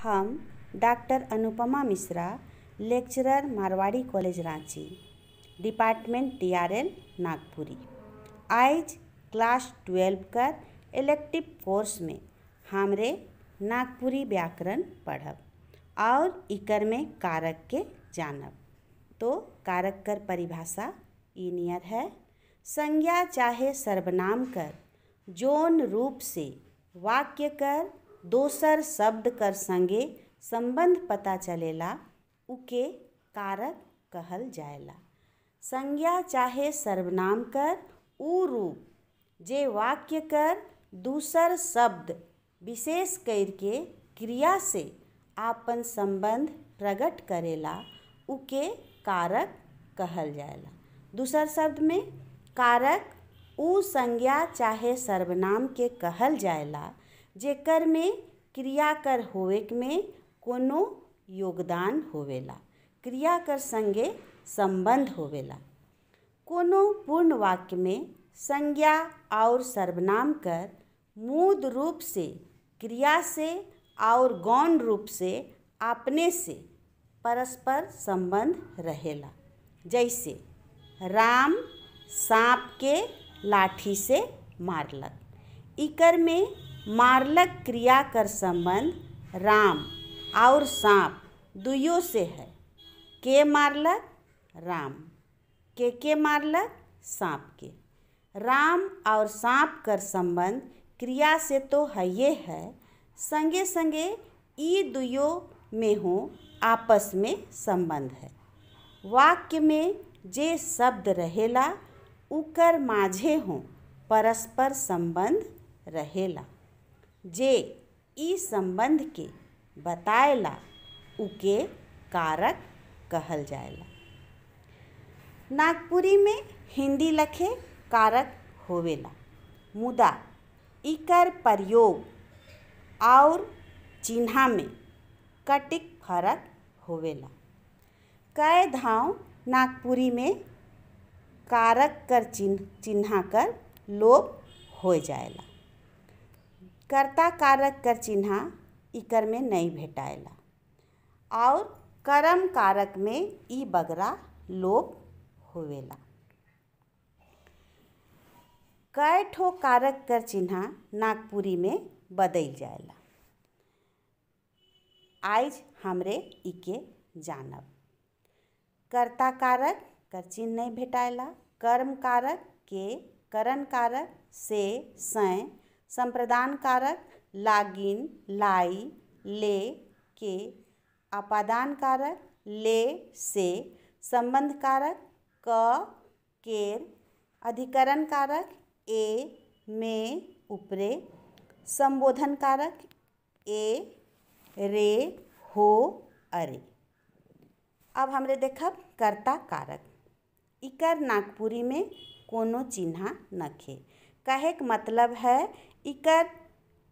हम doctor Anupama Mishra, lecturer Marwari college Ranchi, department TRL Nagpuri. आज class 12 कर इलेक्टिव कोर्स में हमरे नागपुरी व्याकरण पढ़ब और इकर में कारक के जानब। तो कारक कर परिभाषा ई नियर है। संज्ञा चाहे सर्वनाम कर जोन रूप से वाक्य कर दोसर शब्द कर संगे संबंध पता चलेला उके कारक कहल जाएला। संज्ञा चाहे सर्वनाम कर ऊ रूप जे वाक्य कर दूसर शब्द विशेष करके क्रिया से आपन संबंध प्रकट करेला उके कारक कहल जाएला। दूसर शब्द में कारक ऊ संज्ञा चाहे सर्वनाम के कहल जाएला जेकर में क्रिया कर होवे में कोनो योगदान होवेला, क्रिया कर संगे संबंध होवेला। कोनो पूर्ण वाक्य में संज्ञा और सर्वनाम कर मूल रूप से क्रिया से और गौण रूप से अपने से परस्पर संबंध रहेला। जैसे राम सांप के लाठी से मारलक। इकर में मारलक क्रिया कर संबंध राम और सांप दुइयों से है। के मारलक? राम। के मारलक? सांप के। राम और सांप कर संबंध क्रिया से तो है ये है, संगे संगे ई दुइयों में हो आपस में संबंध है। वाक्य में जे शब्द रहेला उकर माझे हो परस्पर संबंध रहेला। जे ई संबंध के बताएला उके कारक कहल जाएला। नागपुरी में हिंदी लखे कारक होवेला, मुदा इकर प्रयोग और चिन्हा में कटिक फरक होवेला। कई धाव नागपुरी में कारक कर चिन्हा कर लोप हो जाएला। कर्ता कारक कर चिन्हा इकर में नहीं भेटाएला और कर्म कारक में ई बगरा लोप होवेला। कई ठो कारक कर चिन्हा नागपुरी में बदल जाएला। आज हमरे इके जानब। कर्ता कारक कर चिन्ह नहीं भेटाएला। कर्म कारक के, करण कारक से, सै, संप्रदान कारक लागिन, लाई, ले, के, अपादान कारक ले, से, संबंध कारक क, केर, अधिकरण कारक ए, में, उपरे, संबोधन कारक ए, रे, हो, अरे। अब हमरे देखब कर्ता कारक। इकर नागपुरी में कोनो चिन्हा नखे। कहे के मतलब है इकर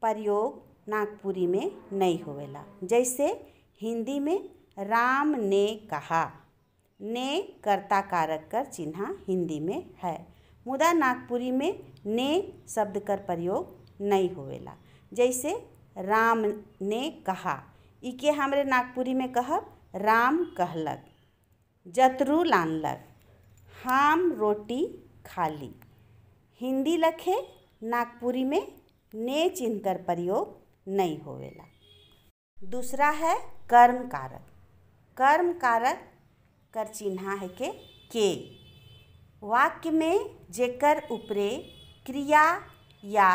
प्रयोग नागपुरी में नहीं होवेला। जैसे हिंदी में राम ने कहा, ने कर्ता कारक कर चिन्हा हिंदी में है, मुदा नागपुरी में ने शब्द कर प्रयोग नहीं होवेला। जैसे राम ने कहा, इके हमरे नागपुरी में कहब राम कहलक। जतरू लानलक, हम रोटी खाली। हिंदी लखे नागपुरी में ने चिन्ह कर प्रयोग नहीं होवेला। दूसरा है कर्म कारक। कर्म कारक कर चिन्हा है के। वाक्य में जेकर उपरे क्रिया या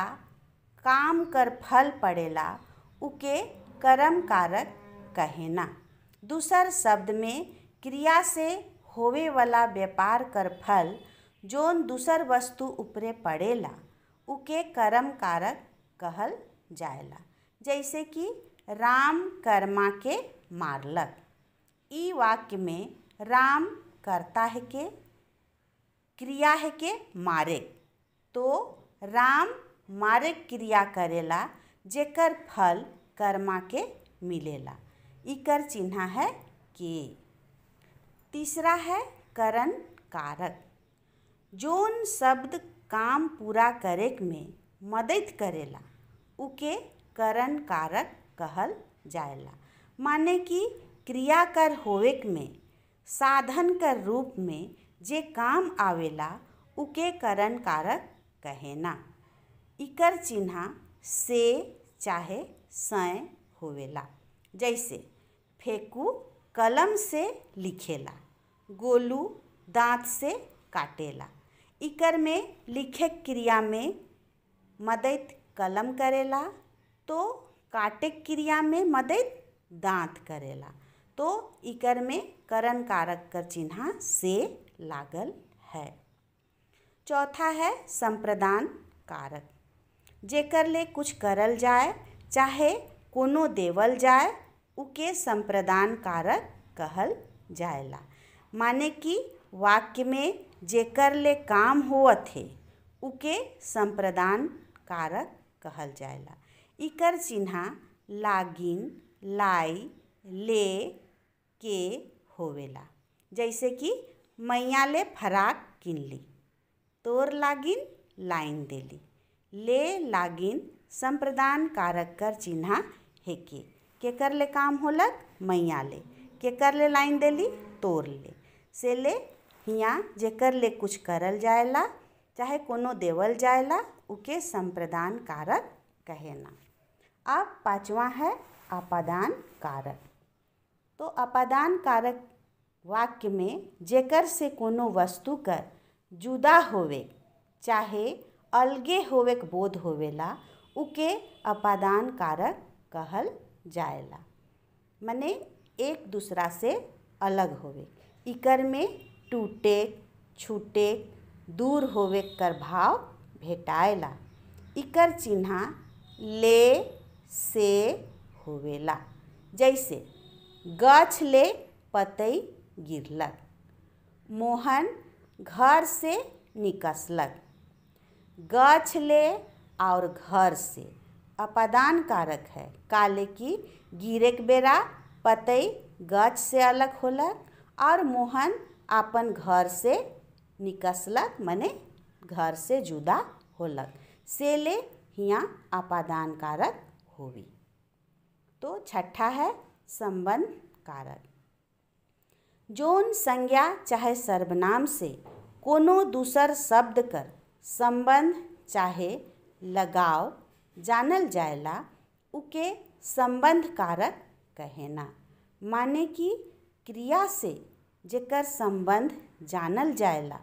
काम कर फल पड़ेला उके कर्म कारक कहेना। दूसर शब्द में क्रिया से होवे वाला व्यापार कर फल जोन दूसर वस्तु उपरे पड़ेला उके कर्म कारक कहल जाएला। जैसे कि राम कर्मा के मारलक। ई वाक्य में राम करता है के, क्रिया है के मारे, तो राम मारे क्रिया करेला जेकर फल कर्मा के मिलेला। इकर चिन्हा है के। तीसरा है करण कारक। जोन शब्द काम पूरा करे में मदद करेला उके करण कारक कहल जाएला। माने कि क्रिया कर होवेक में साधन कर रूप में जे काम आवेला उके करण कारक कहेना। इकर चिन्हा से चाहे सय होवेला। जैसे फेकू कलम से लिखेला, गोलू दांत से काटेला। इकर में लिखे क्रिया में मदद कलम करेला तो काटे क्रिया में मदद दांत करेला। तो इकर में करण कारक कर चिन्हा से लागल है। चौथा है संप्रदान कारक। जेकर ले कुछ करल जाए चाहे कोनो देवल जाए उके संप्रदान कारक कहल जाएला। माने कि वाक्य में जेकर ले काम होवत है उके संप्रदान कारक कहल जाएला। इकर चिन्हा लागिन, लाई, ले, के होवेला। जैसे कि मैया ले फराक किनली, तोर लागिन लाइन देली। ले लागिन संप्रदान कारक कर चिन्हा है केकर ले काम होलक मैया ले, केकर ले लाइन देली तोर ले। से ले हियाँ जेकर ले कुछ करल जाएला चाहे कोनो देवल जाएला उके संप्रदान कारक कहेना। अब पांचवा है अपादान कारक। तो अपादान कारक वाक्य में जेकर से कोनो वस्तु कर जुदा होवे चाहे अलगे होवे के बोध होवेला उके अपादान कारक कहल जाएला। मने एक दूसरा से अलग होवे। इकर में टूटे, छूटे, दूर होवे कर भाव भेटाएला। इकर चिन्हा ले, से होवेला। जैसे गछ ले पतई गिरलक, मोहन घर से निकसलक। गछ ले और घर से अपादान कारक है। काले की गिरे के बेरा पतई गछ से अलग होलक और मोहन अपन घर से निकसलक मने घर से जुदा होलक। से ले हियाँ अपादान कारक होवी। तो छठा है संबंध कारक। जोन संज्ञा चाहे सर्वनाम से कोनो दूसर शब्द कर संबंध चाहे लगाव जानल जाएला उके संबंध कारक कहेना। माने कि क्रिया से जेकर संबंध जानल जाएला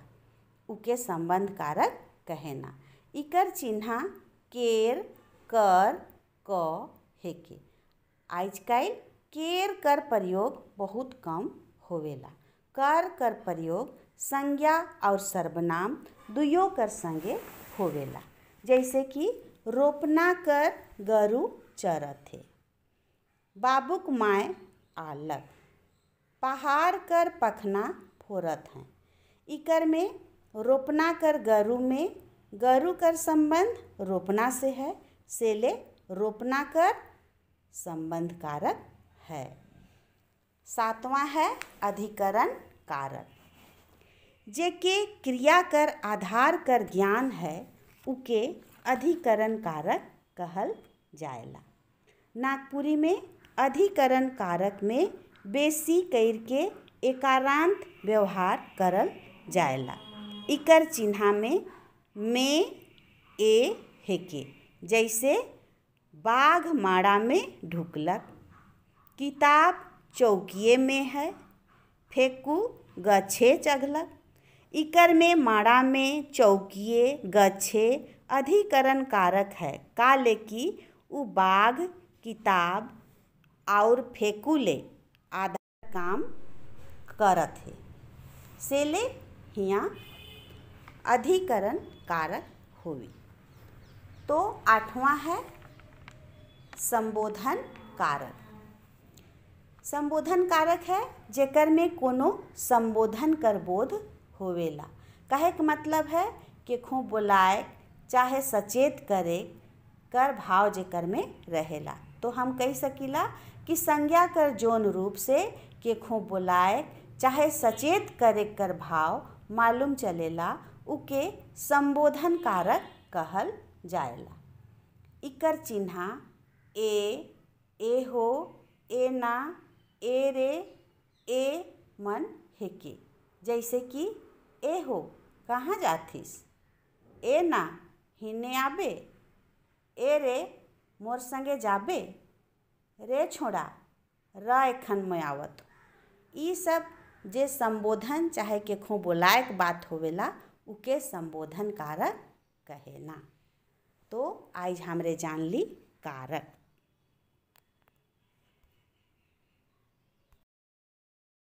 उके संबंध कारक कहेना। इकर चिन्हा केर, कर, क हेके। आजकल केर कर प्रयोग बहुत कम होवेला। कर प्रयोग संज्ञा और सर्वनाम दुयो कर संगे होवेला। जैसे कि रोपना कर गरु चरत है, बाबूक माय आलक, पहाड़ कर पखना फोरत हैं। इकर में रोपना कर गरु में गरु कर संबंध रोपना से है। से ले रोपना कर संबंध कारक है। सातवां है अधिकरण कारक। जेके क्रिया कर आधार कर ज्ञान है उके अधिकरण कारक कहल जाएला। नागपुरी में अधिकरण कारक में बेसी कइर के एकारांत व्यवहार करल जाएला। इकर चिन्हा में ए हेके। जैसे बाघ माड़ा में ढुकलक, किताब चौकिए में है, फेकू गछे चघलक। इकर में माड़ा में चौकिए गछे अधिकरण कारक है। काले की उ बाघ, किताब और फेकू ले आधा काम करत है। से ले हियाँ अधिकरण कारक होवी। तो आठवां है संबोधन कारक। संबोधन कारक है जेकर में कोनो संबोधन कर बोध होवेला। कहे के मतलब है कि खूब बुलाए चाहे सचेत करे कर भाव जेकर में रहेला। तो हम कह सकीला कि संज्ञा कर जोन रूप से के खूब बुलाए चाहे सचेत करे कर भाव मालूम चलेला उके संबोधन कारक कहल जाएला। इकर चिन्हा ए, ए हो, ए ना, ए रे, ए मन हेके। जैसे कि ए हो कहाँ जाथिस, ए ना हिने आबे, ए रे मोर संगे जाबे, रे छोड़ा र एखन मैं आवत। ई सब जे संबोधन चाहे केखो बोलायक बात होवेला उके संबोधन कारक कहेना। तो आज हमरे जान ली कारक।